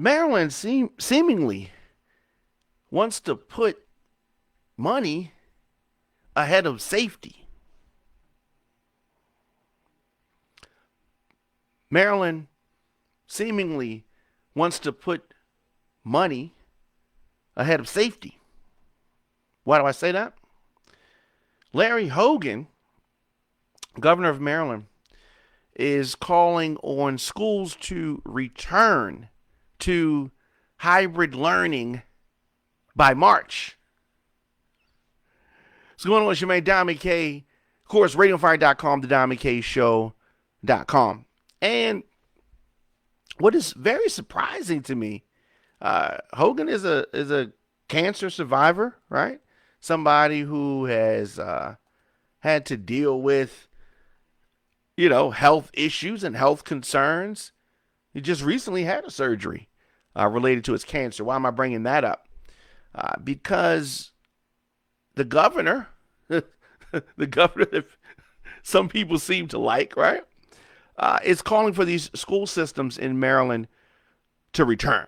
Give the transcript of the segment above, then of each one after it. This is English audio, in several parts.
Maryland seemingly wants to put money ahead of safety. Maryland seemingly wants to put money ahead of safety. Why do I say that? Larry Hogan, governor of Maryland, is calling on schools to return to hybrid learning by March. What's going on? It's your man, Don McKay. Of course, RadioFire.com, the Don McKay Show.com. And what is very surprising to me, Hogan is a cancer survivor, right? Somebody who has had to deal with, health issues and health concerns. He just recently had a surgery related to his cancer. Why am I bringing that up? Because the governor, the governor that some people seem to like, right, is calling for these school systems in Maryland to return.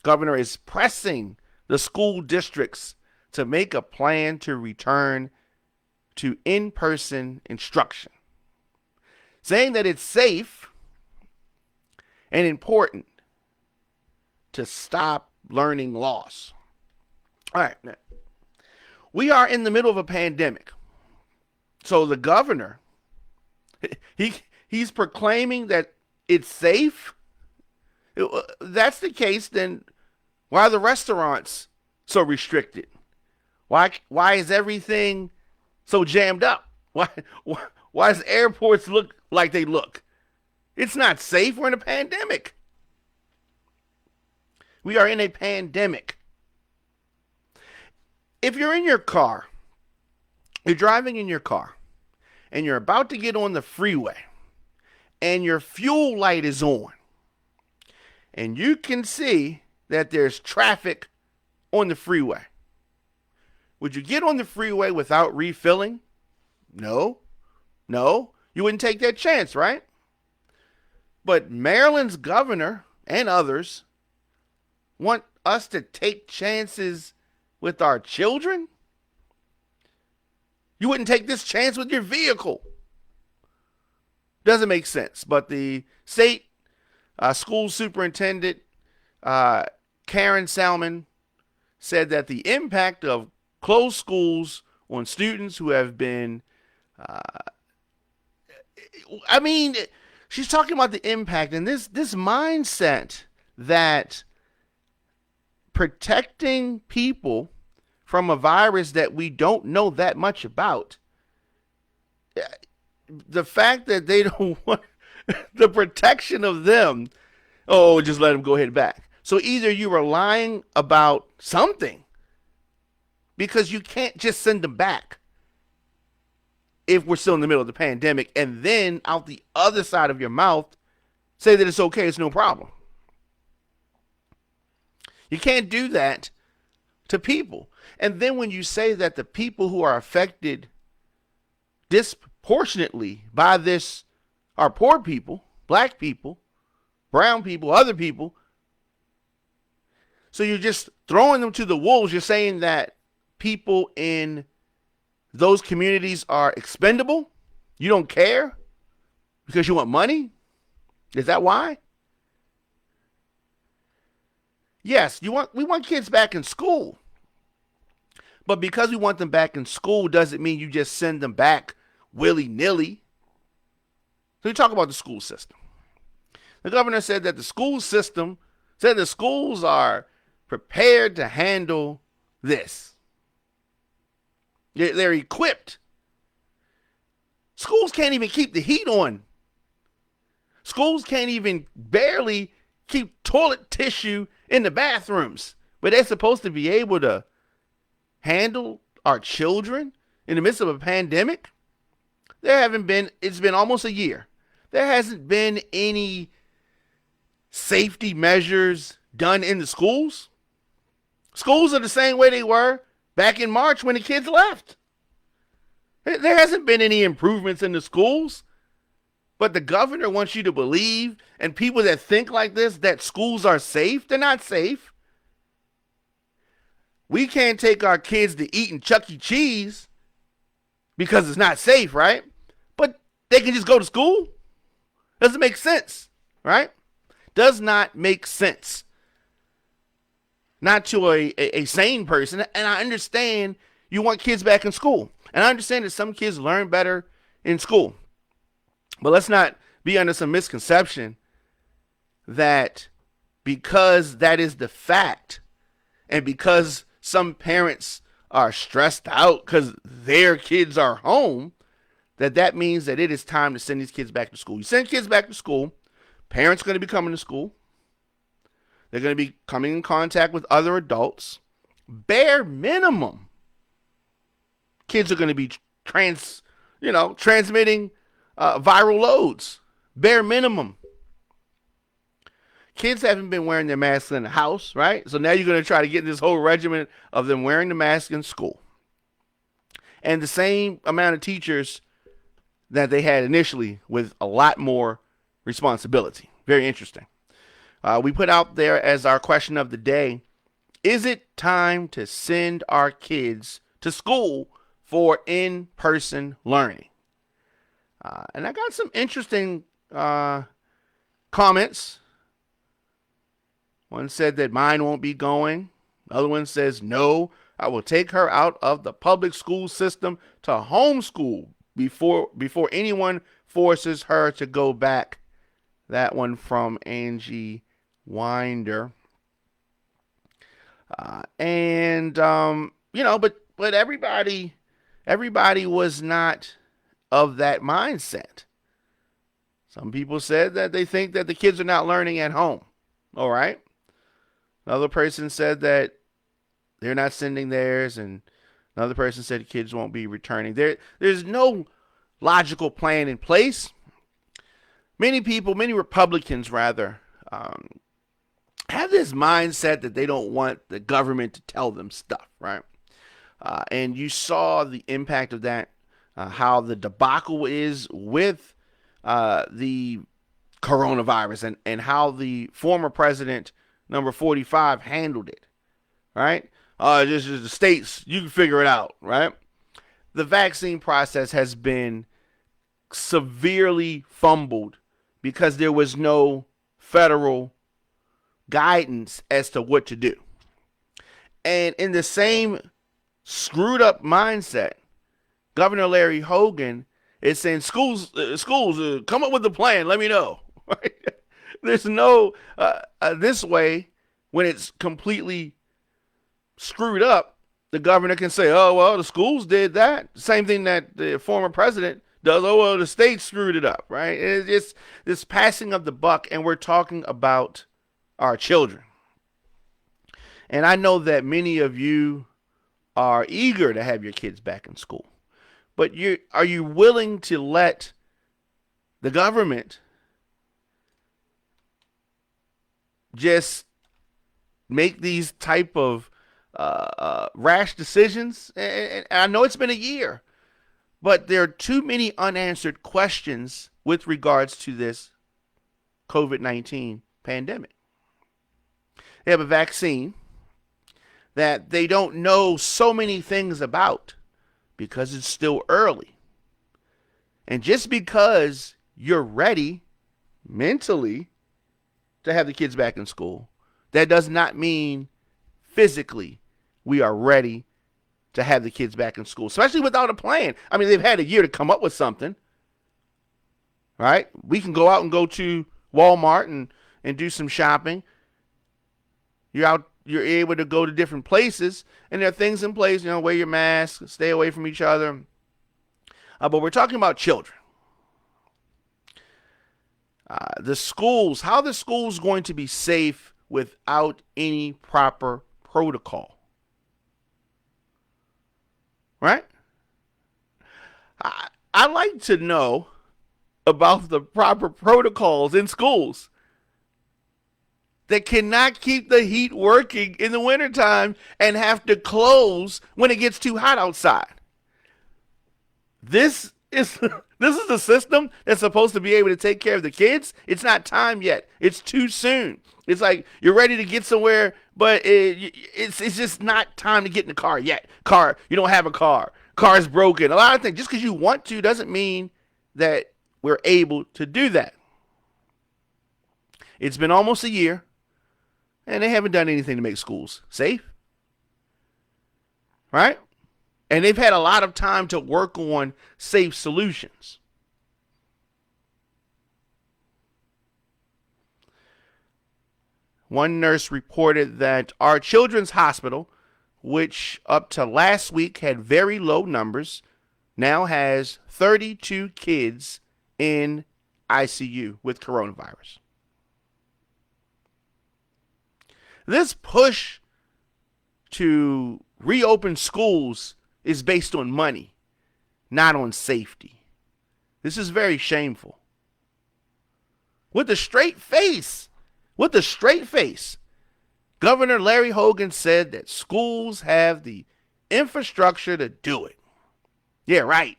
Governor is pressing the school districts to make a plan to return to in-person instruction, saying that it's safe and important to stop learning loss. All right, now, we are in the middle of a pandemic. So the governor, he's proclaiming that it's safe. If that's the case, then why are the restaurants so restricted? Why is everything so jammed up? Why does airports look like they look? It's not safe. We're in a pandemic. We are in a pandemic. If you're in your car, you're driving in your car, and you're about to get on the freeway, and your fuel light is on, and you can see that there's traffic on the freeway, would you get on the freeway without refilling? No. You wouldn't take that chance, right? But Maryland's governor and others want us to take chances with our children? You wouldn't take this chance with your vehicle. Doesn't make sense. But the state school superintendent, Karen Salmon, said that the impact of closed schools on students who have been, she's talking about the impact and this mindset that protecting people from a virus that we don't know that much about, the fact that they don't want the protection of them, just let them go ahead back. So either you are lying about something, because you can't just send them back if we're still in the middle of the pandemic, and then out the other side of your mouth say that it's okay, it's no problem. You can't do that to people. And then when you say that the people who are affected disproportionately by this are poor people, black people, brown people, other people, so you're just throwing them to the wolves. You're saying that people in those communities are expendable. You don't care because you want money. Is that why? Yes, we want kids back in school. But because we want them back in school doesn't mean you just send them back willy-nilly. So we talk about the school system. The governor said that the schools are prepared to handle this. They're equipped. Schools can't even keep the heat on. Schools can't even barely keep toilet tissue in the bathrooms. But they're supposed to be able to handle our children in the midst of a pandemic. It's been almost a year. There hasn't been any safety measures done in the schools. Schools are the same way they were back in March when the kids left. There hasn't been any improvements in the schools. But the governor wants you to believe, and people that think like this, that schools are safe. They're not safe. We can't take our kids to eating Chuck E. Cheese because it's not safe, right? But they can just go to school. Doesn't make sense, right? Does not make sense. Not to a sane person. And I understand you want kids back in school. And I understand that some kids learn better in school. But let's not be under some misconception that because that is the fact, and because some parents are stressed out because their kids are home, that means that it is time to send these kids back to school. You send kids back to school, parents are going to be coming to school. They're going to be coming in contact with other adults. Bare minimum, kids are going to be transmitting viral loads. Bare minimum. Kids haven't been wearing their masks in the house, right? So now you're going to try to get this whole regimen of them wearing the mask in school. And the same amount of teachers that they had initially with a lot more responsibility. Very interesting. We put out there as our question of the day, is it time to send our kids to school for in-person learning? And I got some interesting comments. One said that mine won't be going. The other one says, no, I will take her out of the public school system to homeschool before anyone forces her to go back. That one from Angie Winder. But everybody was not of that mindset. Some people said that they think that the kids are not learning at home. All right. Another person said that they're not sending theirs, and another person said the kids won't be returning. There's no logical plan in place. Many Republicans rather, have this mindset that they don't want the government to tell them stuff, right? And you saw the impact of that, how the debacle is with the coronavirus, and how the former president, number 45, handled it, right? Just the states, you can figure it out, right? The vaccine process has been severely fumbled because there was no federal guidance as to what to do. And in the same screwed up mindset, Governor Larry Hogan is saying, schools, come up with a plan. Let me know. There's no, this way, when it's completely screwed up, the governor can say, oh, well, the schools did that. Same thing that the former president does. Oh, well, the state screwed it up, right? It's just this passing of the buck, and we're talking about our children. And I know that many of you are eager to have your kids back in school. But are you willing to let the government just make these type of rash decisions? And I know it's been a year, but there are too many unanswered questions with regards to this COVID-19 pandemic. They have a vaccine that they don't know so many things about because it's still early. And just because you're ready mentally to have the kids back in school, that does not mean physically we are ready to have the kids back in school, especially without a plan. I mean, they've had a year to come up with something, right? We can go out and go to Walmart and do some shopping. You're able to go to different places, and there are things in place, wear your mask, stay away from each other. But we're talking about children. The schools, how the schools going to be safe without any proper protocol? Right? I like to know about the proper protocols in schools that cannot keep the heat working in the wintertime and have to close when it gets too hot outside. This It's this is the system that's supposed to be able to take care of the kids. It's not time yet. It's too soon. It's like you're ready to get somewhere, but it's just not time to get in the car yet. Car, you don't have a car. Car is broken. A lot of things. Just because you want to doesn't mean that we're able to do that. It's been almost a year, and they haven't done anything to make schools safe, right? And they've had a lot of time to work on safe solutions. One nurse reported that our children's hospital, which up to last week had very low numbers, now has 32 kids in ICU with coronavirus. This push to reopen schools is based on money, not on safety. This is very shameful. With a straight face, Governor Larry Hogan said that schools have the infrastructure to do it. Yeah, right.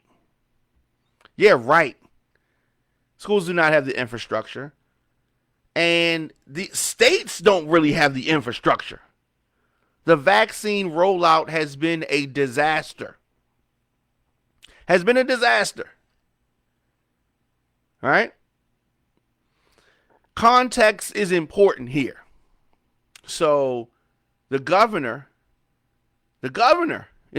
Schools do not have the infrastructure. And the states don't really have the infrastructure. The vaccine rollout has been a disaster. All right? Context is important here. So the governor, in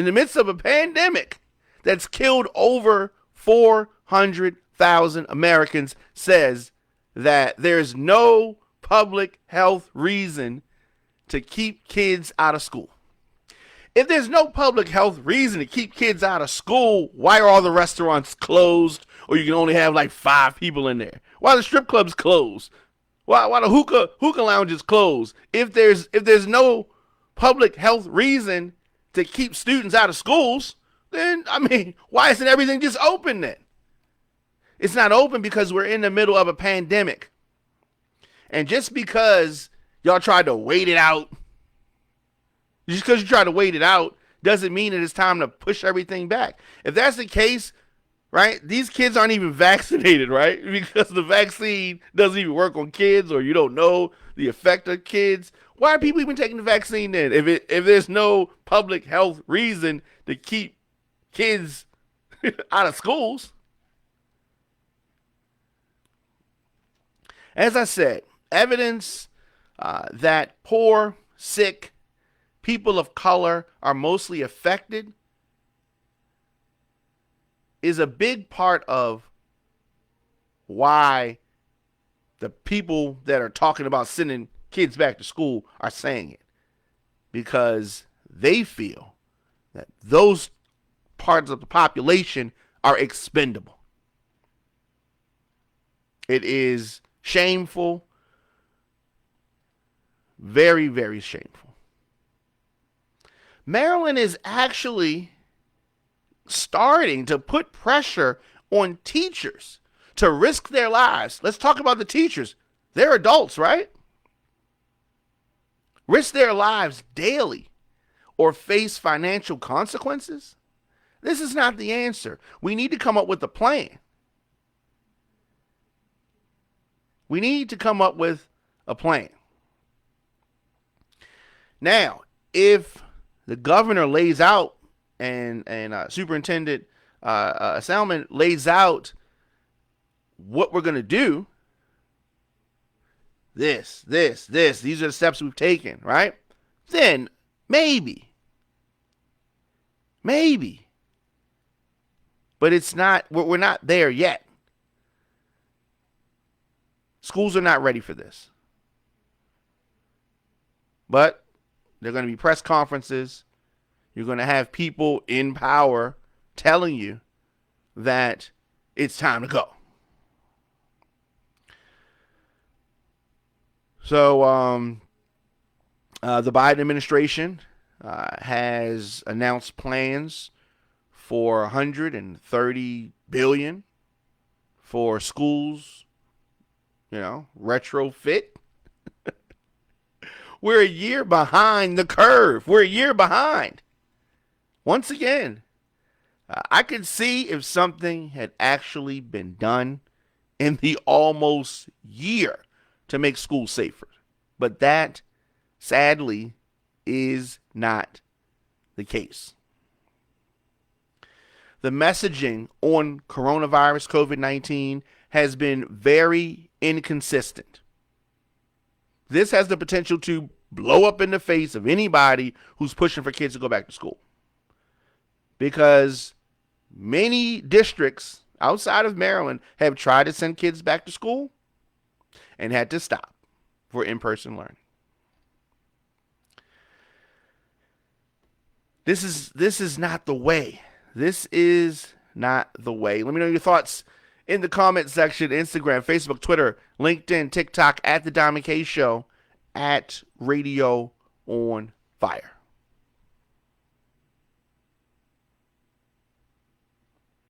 the midst of a pandemic that's killed over 400,000 Americans, says that there's no public health reason to keep kids out of school. If there's no public health reason to keep kids out of school, why are all the restaurants closed, or you can only have like 5 people in there? Why are the strip clubs closed? Why the hookah lounges closed? If there's no public health reason to keep students out of schools, then why isn't everything just open then? It's not open because we're in the middle of a pandemic. And just because y'all tried to wait it out, doesn't mean that it's time to push everything back. If that's the case, right, these kids aren't even vaccinated, right? Because the vaccine doesn't even work on kids, or you don't know the effect of kids. Why are people even taking the vaccine then? If there's no public health reason to keep kids out of schools. As I said, evidence that poor, sick people of color are mostly affected is a big part of why the people that are talking about sending kids back to school are saying it. Because they feel that those parts of the population are expendable. It is shameful. Very, very shameful. Maryland is actually starting to put pressure on teachers to risk their lives. Let's talk about the teachers. They're adults, right? Risk their lives daily or face financial consequences. This is not the answer. We need to come up with a plan. Now, if the governor lays out and Superintendent Salmon lays out what we're going to do, these are the steps we've taken, right? Then maybe. But it's not, we're not there yet. Schools are not ready for this. But there are going to be press conferences. You're going to have people in power telling you that it's time to go. So the Biden administration has announced plans for $130 billion for schools, retrofit. We're a year behind the curve. Once again, I could see if something had actually been done in the almost year to make schools safer. But that, sadly, is not the case. The messaging on coronavirus, COVID-19, has been very inconsistent. This has the potential to blow up in the face of anybody who's pushing for kids to go back to school. Because many districts outside of Maryland have tried to send kids back to school and had to stop for in-person learning. This is not the way. This is not the way. Let me know your thoughts in the comment section. Instagram, Facebook, Twitter, LinkedIn, TikTok, at The Diamond K Show, at Radio on Fire.